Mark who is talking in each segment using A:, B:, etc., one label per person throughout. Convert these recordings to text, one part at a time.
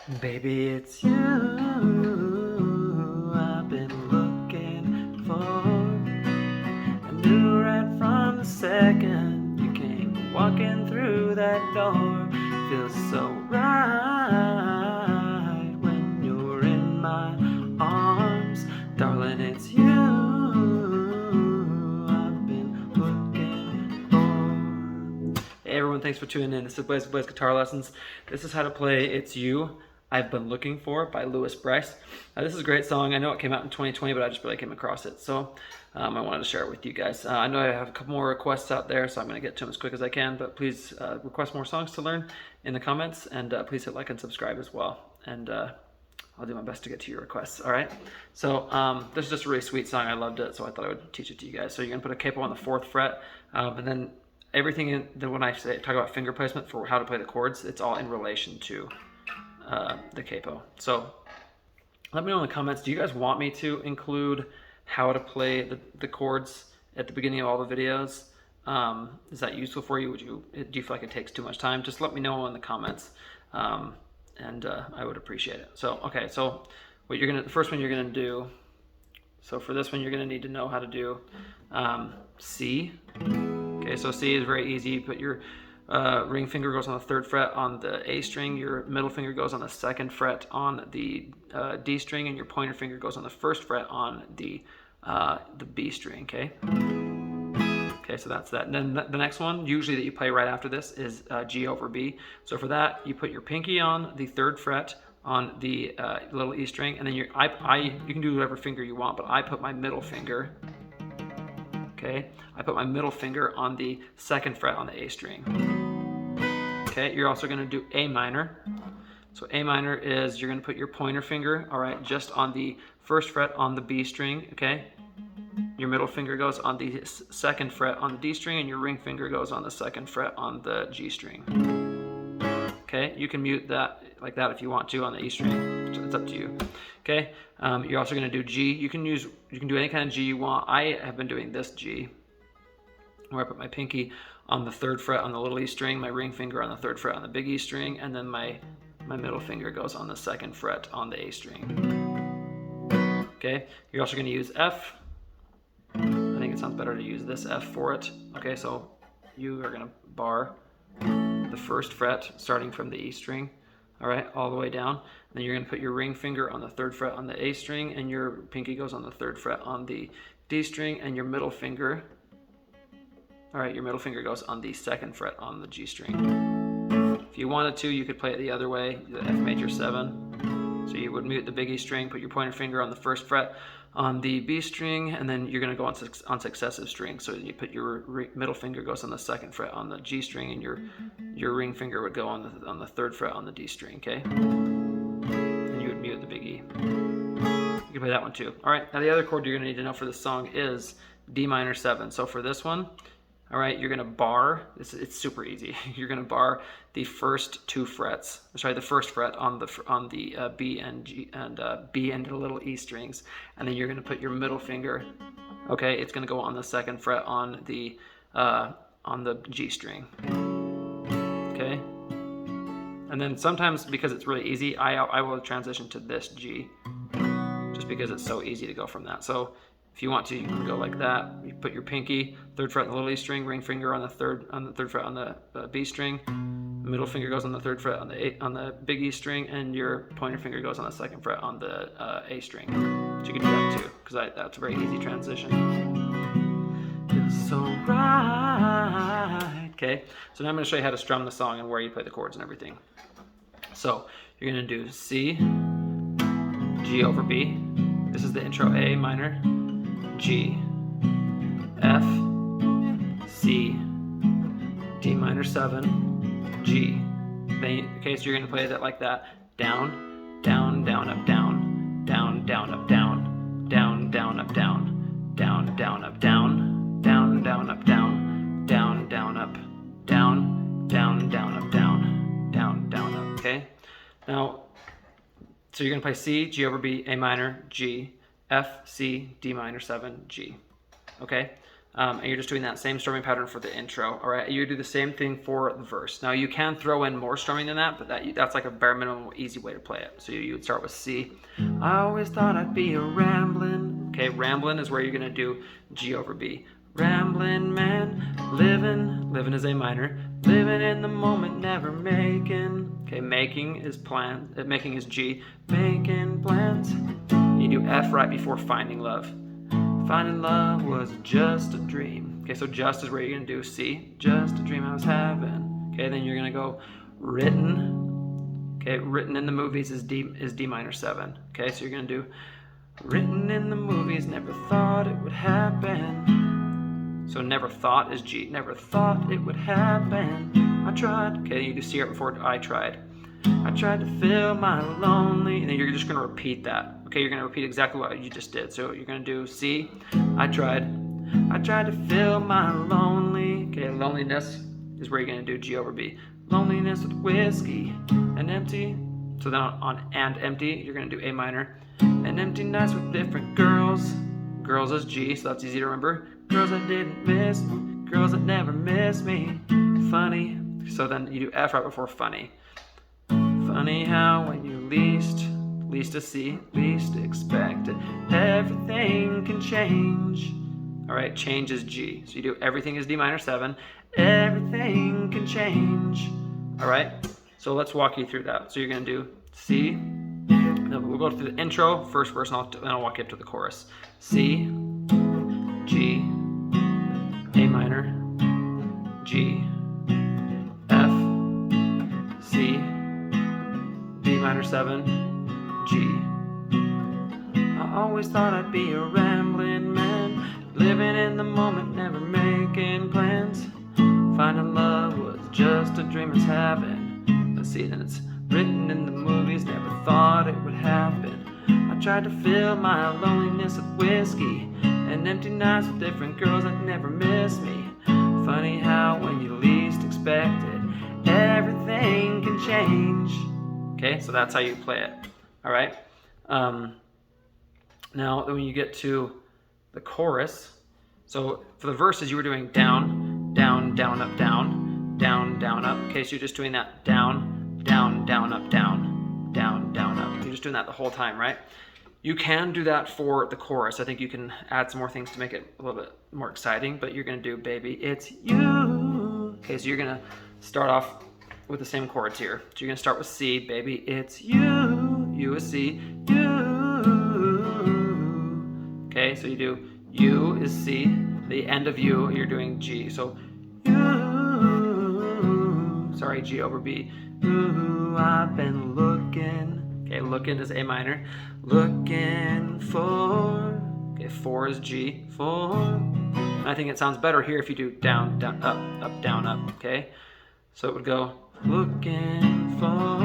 A: Baby, it's you I've been looking for. I knew right from the second you came walking through that door. Feels so right when you're in my arms. Darling, it's you I've been looking for. Hey everyone, thanks for tuning in. This is Brice Guitar Lessons. This is how to play It's You I've Been Looking For by Brice. This is a great song. I know it came out in 2020, but I just really came across it. So I wanted to share it with you guys. I know I have a couple more requests out there, so I'm going to get to them as quick as I can. But please request more songs to learn in the comments, and please hit like and subscribe as well. And I'll do my best to get to your requests. All right. So this is just a really sweet song. I loved it, so I thought I would teach it to you guys. So you're going to put a capo on the 4th fret, and then everything when I talk about finger placement for how to play the chords, it's all in relation to the capo. So let me know in the comments, do you guys want me to include how to play the chords at the beginning of all the videos? Is that useful for you? Do you feel like it takes too much time? Just let me know in the comments, and I would appreciate it. So okay, so the first one you're gonna do. So for this one, you're gonna need to know how to do C. Okay, so C is very easy. You put your ring finger goes on the 3rd fret on the A string, your middle finger goes on the 2nd fret on the D string, and your pointer finger goes on the 1st fret on the B string, okay? Okay, so that's that. And then the next one, usually that you play right after this, is G over B. So for that, you put your pinky on the 3rd fret on the little E string, and then you can do whatever finger you want, but I put my middle finger, okay? I put my middle finger on the 2nd fret on the A string. Okay, you're also gonna do A minor. So A minor is you're gonna put your pointer finger, all right, just on the 1st fret on the B string, okay? Your middle finger goes on the 2nd fret on the D string, and your ring finger goes on the 2nd fret on the G string. Okay, you can mute that like that if you want to on the E string. So it's up to you. Okay, you're also going to do G. You can do any kind of G you want. I have been doing this G, where I put my pinky on the 3rd fret on the little E string, my ring finger on the 3rd fret on the big E string, and then my middle finger goes on the 2nd fret on the A string. Okay, you're also going to use F. I think it sounds better to use this F for it. Okay, so you are going to bar the 1st fret starting from the E string, all right, all the way down. And then you're going to put your ring finger on the 3rd fret on the A string, and your pinky goes on the 3rd fret on the D string, and your middle finger, all right, your middle finger goes on the 2nd fret on the G string. If you wanted to, you could play it the other way, the F major 7. So you would mute the big E string, put your pointer finger on the 1st fret on the B string, and then you're going to go on successive strings. So you put your middle finger goes on the 2nd fret on the G string, and your ring finger would go on the 3rd fret on the D string, okay? And you would mute the big E. You can play that one too. All right, now the other chord you're going to need to know for this song is D minor 7. So for this one, all right, you're going to bar, it's super easy. You're going to bar the first 2 frets, sorry, the 1st fret on the B and G and B and the little E strings, and then you're going to put your middle finger, okay, it's going to go on the 2nd fret on the G string, okay? And then sometimes, because it's really easy, I will transition to this G, just because it's so easy to go from that. So if you want to, you can go like that. You put your pinky, 3rd fret on the little E string, ring finger on the 3rd fret on the B string, middle finger goes on the 3rd fret on the big E string, and your pointer finger goes on the 2nd fret on the A string. So you can do that too, because that's a very easy transition. Feels so right. Okay, so now I'm going to show you how to strum the song and where you play the chords and everything. So you're going to do C, G over B. This is the intro. A minor, G, F, C, D minor 7, G. Okay, so you're going to play that like that. Down, down, down, up, down, down, down, up, down, down, down, up, down, down, down, up, down, down, down, up, down, down, down, up, down, down, down, up, down, down, down, up. Okay? Now, so you're going to play C, G over B, A minor, G, F, C, D minor 7, G. Okay? And you're just doing that same strumming pattern for the intro. All right, you do the same thing for the verse. Now you can throw in more strumming than that, but that's like a bare minimum easy way to play it. So you would start with C. I always thought I'd be a ramblin'. Okay, ramblin' is where you're gonna do G over B. Ramblin' man, living is A minor. Living in the moment, never making. Okay, making is making is G. Making plans. You do F right before finding love. Finding love was just a dream. Okay, so just is where you're gonna do C. Just a dream I was having. Okay, then you're gonna go written. Okay, written in the movies is D minor 7. Okay, so you're gonna do written in the movies, never thought it would happen. So never thought is G. Never thought it would happen. I tried. Okay, you do C right before I tried. I tried to fill my lonely, and then you're just gonna repeat that. Okay, you're gonna repeat exactly what you just did. So you're gonna do C, I tried to fill my lonely. Okay, loneliness is where you're gonna do G over B. Loneliness with whiskey and empty. So then on and empty, you're gonna do A minor. And empty nights with different girls. Girls is G, so that's easy to remember. Girls that didn't miss me, girls that never miss me. Funny. So then you do F right before funny. Funny how when you least to see, least expect it, everything can change. All right, change is G. So you do everything is D minor 7. Everything can change. All right, so let's walk you through that. So you're gonna do C. Then we'll go through the intro, first verse, and then I'll walk you up to the chorus. C, G, A minor, G, F, C, D minor 7, G. I always thought I'd be a rambling man, living in the moment, never making plans. Finding love was just a dream it's having. Let's see, then it's written in the movies, never thought it would happen. I tried to fill my loneliness with whiskey and empty nights with different girls that never miss me. Funny how when you least expect it, everything can change. Okay, so that's how you play it. All right. Now, when you get to the chorus, so for the verses, you were doing down, down, down, up, down, down, down, up. Okay, so you're just doing that down, down, down, up, down, down, down, up. You're just doing that the whole time, right? You can do that for the chorus. I think you can add some more things to make it a little bit more exciting, but you're gonna do baby, it's you. Okay, so you're gonna start off with the same chords here. So you're gonna start with C, baby, it's you. You is C, you. Okay, so you do U is C, the end of U, you're doing G. So you, sorry, G over B. Ooh, I've been looking. Okay, looking is A minor. Looking for. Okay, 4 is G, 4. And I think it sounds better here if you do down, down, up, down, up. Okay, so it would go looking for.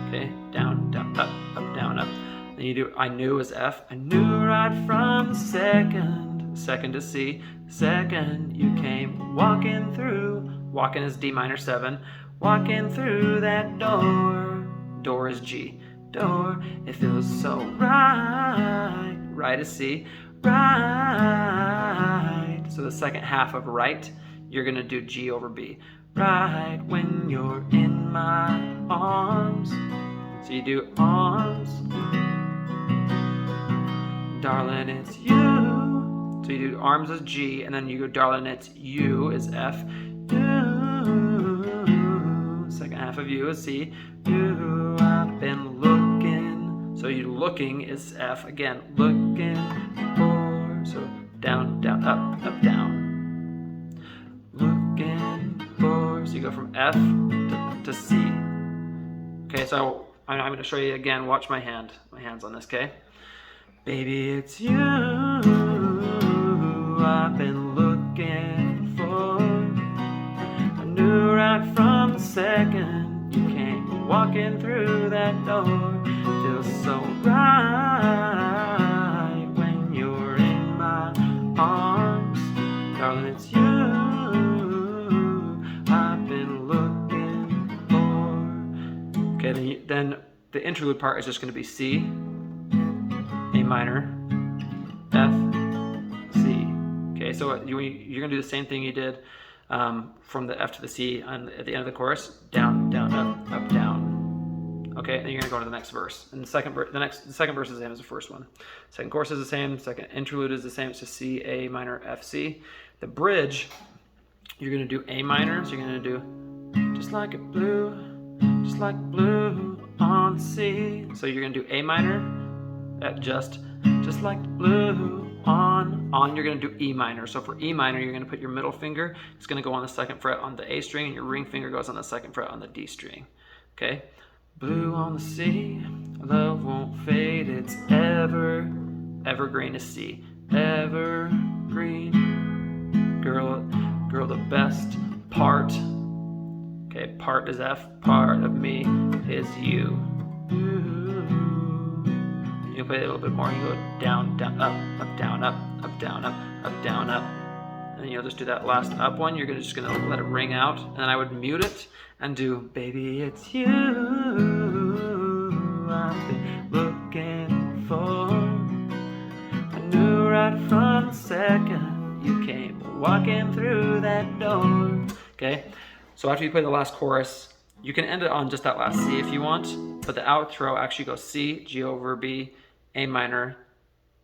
A: Okay, down, down, up, down, up. Then you do I knew is F. I knew right from the second. Second is C. Second you came walking through. Walking is D minor 7. Walking through that door. Door is G. Door. It feels so right. Right is C. Right. So the second half of right, you're gonna do G over B. Right when you're in my arms. So you do arms. Darling, it's you. So you do arms as G, and then you go darling, it's you is F. You. Second half of you is C. You, I've been looking. So you looking is F. Again, looking for. So down, down, up, down. Looking for. So you go from F to C. Okay, so I'm going to show you again. Watch my hand. My hand's on this, okay? Baby, it's you I've been looking for. I knew right from the second you came walking through that door. Feels so right when you're in my arms. Darling, it's you I've been looking for. Okay, then the interlude part is just going to be C, A minor, F, C, Okay, so you're gonna do the same thing you did from the F to the C at the end of the chorus. Down, down, up, down. Okay, and then you're gonna go to the next verse. And the second verse is the same as the first one. Second chorus is the same. Second interlude is the same. It's just C, A minor, F, C. The bridge, you're gonna do A minor. So you're gonna do just like blue on C. So you're gonna do A minor at just like blue on. You're gonna do E minor. So for E minor, you're gonna put your middle finger. It's gonna go on the second fret on the A string, and your ring finger goes on the second fret on the D string. Okay. Blue on the C, love won't fade. It's evergreen is C. Evergreen, girl, the best part. Okay, part is F, part of me is you. You play it a little bit more. You go down, down, up, down, up, down, up, down, up. And then you'll just do that last up one. You're just gonna let it ring out. And then I would mute it and do, baby, it's you I've been looking for. I knew right from the second you came walking through that door. Okay, so after you play the last chorus, you can end it on just that last C if you want, but the outro actually goes C, G over B, A minor,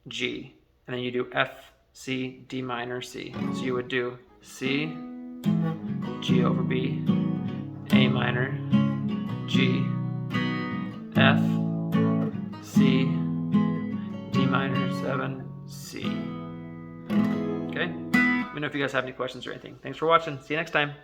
A: G, and then you do F, C, D minor, C. So you would do C, G over B, A minor, G, F, C, D minor, 7, C. Okay? Let me know if you guys have any questions or anything. Thanks for watching. See you next time.